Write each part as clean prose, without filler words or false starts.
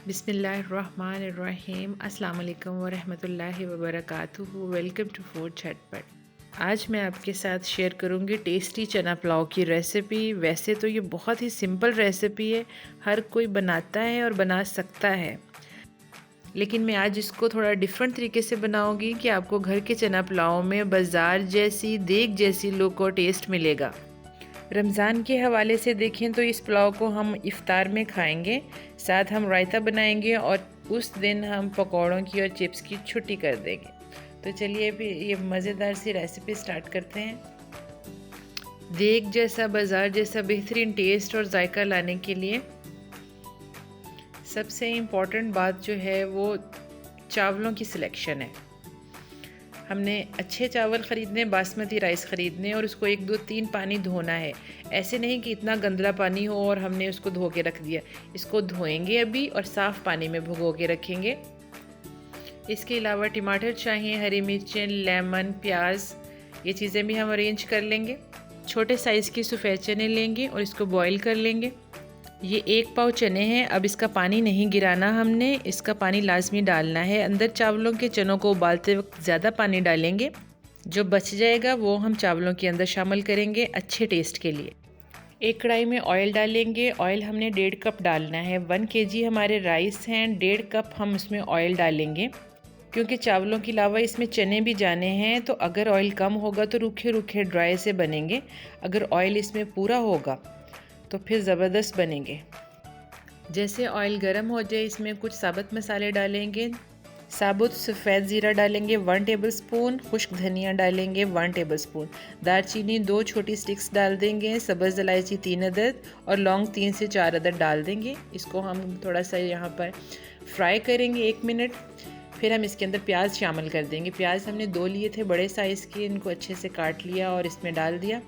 बिस्मिल्लाहिर्रहमानिर्रहीम। अस्सलाम वालेकुम वरहमतुल्लाहि वबरकातुहू। वेलकम टू फूड झटपट। आज मैं आपके साथ शेयर करूंगी टेस्टी चना पुलाव की रेसिपी। वैसे तो ये बहुत ही सिंपल रेसिपी है, हर कोई बनाता है और बना सकता है, लेकिन मैं आज इसको थोड़ा डिफरेंट तरीके से बनाऊंगी कि आपको घर के चना पुलाव में बाज़ार जैसी देग जैसी लुक और टेस्ट मिलेगा। रमज़ान के हवाले से देखें तो इस पुलाव को हम इफ़्तार में खाएंगे, साथ हम रायता बनाएंगे और उस दिन हम पकौड़ों की और चिप्स की छुट्टी कर देंगे। तो चलिए फिर ये मज़ेदार सी रेसिपी स्टार्ट करते हैं। देग जैसा बाज़ार जैसा बेहतरीन टेस्ट और जायका लाने के लिए सबसे इम्पॉर्टेंट बात जो है वो चावलों की सिलेक्शन है। हमने अच्छे चावल ख़रीदने, बासमती राइस ख़रीदने और उसको 1-2-3 पानी धोना है। ऐसे नहीं कि इतना गंदला पानी हो और हमने उसको धो के रख दिया। इसको धोएंगे अभी और साफ़ पानी में भिगो के रखेंगे। इसके अलावा टमाटर चाहिए, हरी मिर्चें, लेमन, प्याज, ये चीज़ें भी हम अरेंज कर लेंगे। छोटे साइज़ की सफ़ेद चने लेंगे और इसको बॉईल कर लेंगे। ये 1 पाव चने हैं। अब इसका पानी नहीं गिराना, हमने इसका पानी लाजमी डालना है। अंदर चावलों के चनों को उबालते वक्त ज़्यादा पानी डालेंगे, जो बच जाएगा वो हम चावलों के अंदर शामिल करेंगे अच्छे टेस्ट के लिए। एक कढ़ाई में ऑयल डालेंगे। ऑयल हमने 1.5 कप डालना है। 1 kg हमारे राइस हैं, 1.5 कप हम उसमें ऑयल डालेंगे। क्योंकि चावलों के अलावा इसमें चने भी जाने हैं, तो अगर ऑयल कम होगा तो रूखे रूखे ड्राई से बनेंगे। अगर ऑयल इसमें पूरा होगा तो फिर ज़बरदस्त बनेंगे। जैसे ऑयल गर्म हो जाए, इसमें कुछ साबुत मसाले डालेंगे। साबुत सफ़ेद ज़ीरा डालेंगे 1 टेबलस्पून, खुश्क धनिया डालेंगे 1 टेबलस्पून, दालचीनी 2 छोटी स्टिक्स डाल देंगे, सब्ज़ इलायची 3 अदद और लौंग 3 से 4 अदद डाल देंगे। इसको हम थोड़ा सा यहाँ पर फ्राई करेंगे 1 मिनट। फिर हम इसके अंदर प्याज शामिल कर देंगे। प्याज हमने 2 लिए थे बड़े साइज़ के, इनको अच्छे से काट लिया और इसमें डाल दिया।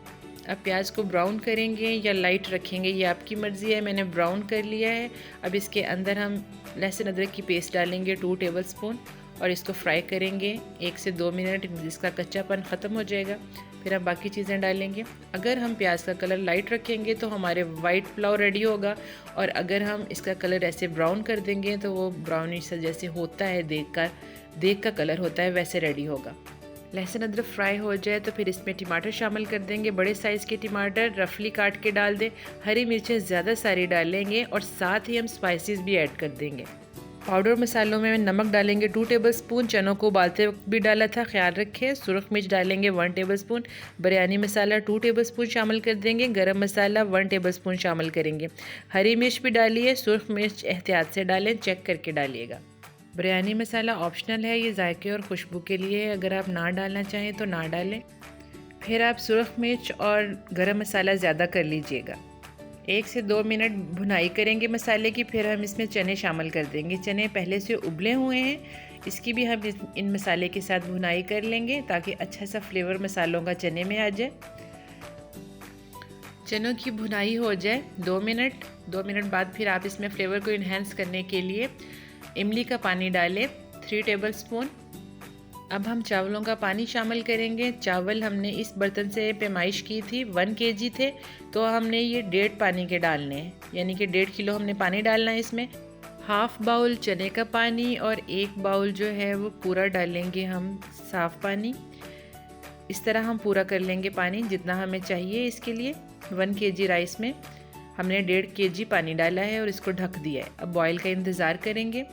अब प्याज को ब्राउन करेंगे या लाइट रखेंगे, ये आपकी मर्ज़ी है। मैंने ब्राउन कर लिया है। अब इसके अंदर हम लहसुन अदरक की पेस्ट डालेंगे 2 टेबलस्पून और इसको फ्राई करेंगे 1 से 2 मिनट, जिसका कच्चापन ख़त्म हो जाएगा। फिर हम बाकी चीज़ें डालेंगे। अगर हम प्याज का कलर लाइट रखेंगे तो हमारे वाइट पुलाव रेडी होगा, और अगर हम इसका कलर ऐसे ब्राउन कर देंगे तो वो ब्राउनिश जैसे होता है, देग का कलर होता है, वैसे रेडी होगा। लहसुन अदरक फ्राई हो जाए तो फिर इसमें टमाटर शामिल कर देंगे। बड़े साइज़ के टमाटर रफली काट के डाल दें। हरी मिर्चें ज़्यादा सारी डालेंगे और साथ ही हम स्पाइसेस भी ऐड कर देंगे। पाउडर मसालों में नमक डालेंगे 2 टेबलस्पून, चनों को उबालते वक्त भी डाला था, ख्याल रखें। सुरख मिर्च डालेंगे 1 टेबलस्पून, बिरयानी मसाला 2 टेबलस्पून शामिल कर देंगे, गरम मसाला 1 टेबलस्पून शामिल करेंगे। हरी मिर्च भी डालिए, सुरख मिर्च एहतियात से डालें, चेक करके डालिएगा। बिरयानी मसाला ऑप्शनल है, ये जायके और खुशबू के लिए है, अगर आप ना डालना चाहें तो ना डालें। फिर आप सुरख मिर्च और गरम मसाला ज़्यादा कर लीजिएगा। 1 से 2 मिनट भुनाई करेंगे मसाले की। फिर हम इसमें चने शामिल कर देंगे। चने पहले से उबले हुए हैं, इसकी भी हम इन मसाले के साथ भुनाई कर लेंगे ताकि अच्छा सा फ्लेवर मसालों का चने में आ जाए। चनों की भुनाई हो जाए 2 मिनट बाद फिर आप इसमें फ्लेवर को इन्हेंस करने के लिए इमली का पानी डालें 3 टेबलस्पून। अब हम चावलों का पानी शामिल करेंगे। चावल हमने इस बर्तन से पैमाइश की थी, 1 kg थे, तो हमने ये 1.5 पानी के डालने हैं, यानी कि 1.5 किलो हमने पानी डालना है इसमें। हाफ़ बाउल चने का पानी और 1 बाउल जो है वो पूरा डालेंगे हम साफ़ पानी। इस तरह हम पूरा कर लेंगे पानी जितना हमें चाहिए। इसके लिए 1 kg राइस में हमने 1.5 kg पानी डाला है और इसको ढक दिया है। अब बॉयल का इंतज़ार करेंगे।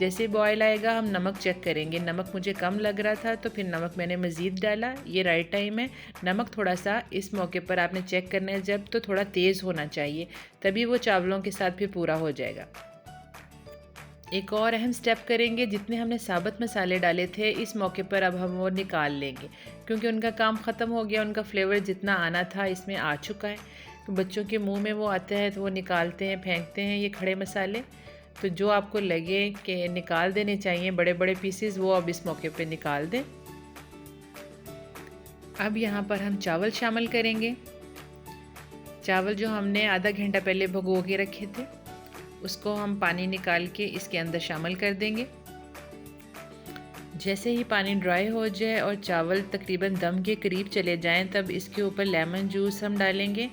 जैसे बॉयल आएगा हम नमक चेक करेंगे। नमक मुझे कम लग रहा था तो फिर नमक मैंने मज़ीद डाला, ये राइट टाइम है। नमक थोड़ा सा इस मौके पर आपने चेक करना है, जब तो थोड़ा तेज़ होना चाहिए, तभी वो चावलों के साथ फिर पूरा हो जाएगा। एक और अहम स्टेप करेंगे, जितने हमने साबुत मसाले डाले थे इस मौके पर अब हम वो निकाल लेंगे, क्योंकि उनका काम ख़त्म हो गया। उनका फ्लेवर जितना आना था इसमें आ चुका है। तो बच्चों के मुंह में वो आते हैं तो वो निकालते हैं, फेंकते हैं ये खड़े मसाले। तो जो आपको लगे कि निकाल देने चाहिए बड़े बड़े पीसेस, वो अब इस मौके पे निकाल दें। अब यहाँ पर हम चावल शामिल करेंगे। चावल जो हमने आधा घंटा पहले भिगो के रखे थे, उसको हम पानी निकाल के इसके अंदर शामिल कर देंगे। जैसे ही पानी ड्राई हो जाए और चावल तकरीबन दम के करीब चले जाएं, तब इसके ऊपर लेमन जूस हम डालेंगे।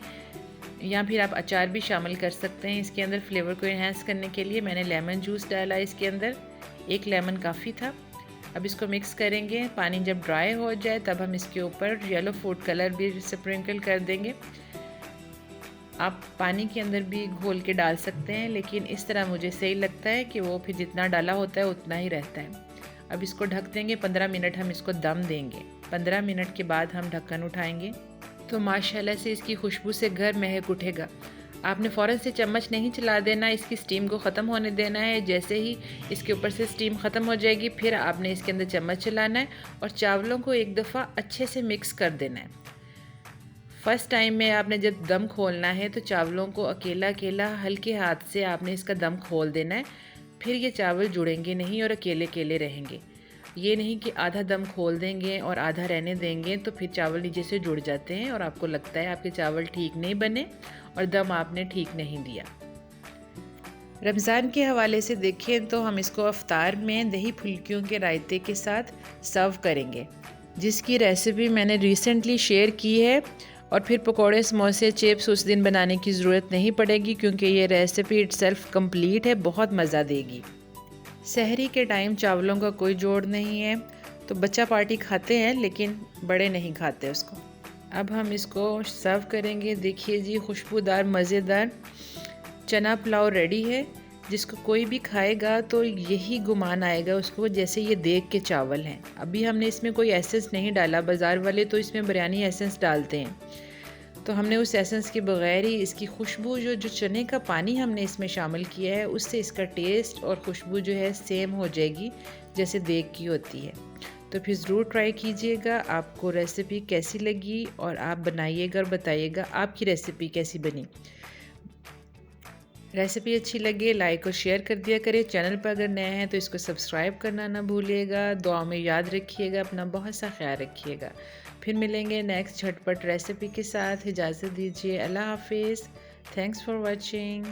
या फिर आप अचार भी शामिल कर सकते हैं इसके अंदर फ्लेवर को इन्हेंस करने के लिए। मैंने लेमन जूस डाला इसके अंदर, 1 लेमन काफ़ी था। अब इसको मिक्स करेंगे। पानी जब ड्राई हो जाए तब हम इसके ऊपर येलो फूड कलर भी स्प्रिंकल कर देंगे। आप पानी के अंदर भी घोल के डाल सकते हैं, लेकिन इस तरह मुझे सही लगता है कि वो फिर जितना डाला होता है उतना ही रहता है। अब इसको ढक देंगे, 15 मिनट हम इसको दम देंगे। 15 मिनट के बाद हम ढक्कन उठाएंगे तो माशाल्लाह से इसकी खुशबू से घर महक उठेगा। आपने फ़ौरन से चम्मच नहीं चला देना, इसकी स्टीम को ख़त्म होने देना है। जैसे ही इसके ऊपर से स्टीम ख़त्म हो जाएगी फिर आपने इसके अंदर चम्मच चलाना है और चावलों को एक दफ़ा अच्छे से मिक्स कर देना है। फ़र्स्ट टाइम में आपने जब दम खोलना है तो चावलों को अकेला अकेला हल्के हाथ से आपने इसका दम खोल देना है। फिर ये चावल जुड़ेंगे नहीं और अकेले अकेले रहेंगे। ये नहीं कि आधा दम खोल देंगे और आधा रहने देंगे तो फिर चावल नीचे से जुड़ जाते हैं और आपको लगता है आपके चावल ठीक नहीं बने और दम आपने ठीक नहीं दिया। रमज़ान के हवाले से देखें तो हम इसको अफ्तार में दही फुल्कियों के रायते के साथ सर्व करेंगे, जिसकी रेसिपी मैंने रिसेंटली शेयर की है। और फिर पकोड़े, समोसे, चिप्स उस दिन बनाने की ज़रूरत नहीं पड़ेगी क्योंकि ये रेसिपी इटसेल्फ कंप्लीट है, बहुत मज़ा देगी। सहरी के टाइम चावलों का कोई जोड़ नहीं है तो बच्चा पार्टी खाते हैं लेकिन बड़े नहीं खाते उसको। अब हम इसको सर्व करेंगे। देखिए जी, खुशबूदार मज़ेदार चना पुलाव रेडी है, जिसको कोई भी खाएगा तो यही गुमान आएगा उसको जैसे ये देग के चावल हैं। अभी हमने इसमें कोई एसेंस नहीं डाला, बाज़ार वाले तो इसमें बिरयानी एसेंस डालते हैं, तो हमने उस एसेंस के बगैर ही इसकी खुशबू जो चने का पानी हमने इसमें शामिल किया है उससे इसका टेस्ट और खुशबू जो है सेम हो जाएगी जैसे देग की होती है। तो फिर ज़रूर ट्राई कीजिएगा। आपको रेसिपी कैसी लगी और आप बनाइएगा और बताइएगा आपकी रेसिपी कैसी बनी। रेसिपी अच्छी लगे लाइक और शेयर कर दिया करें। चैनल पर अगर नए हैं तो इसको सब्सक्राइब करना ना भूलिएगा। दुआ में याद रखिएगा, अपना बहुत सा ख्याल रखिएगा। फिर मिलेंगे नेक्स्ट झटपट रेसिपी के साथ। इजाज़त दीजिए, अल्लाह हाफिज़। Thanks for watching.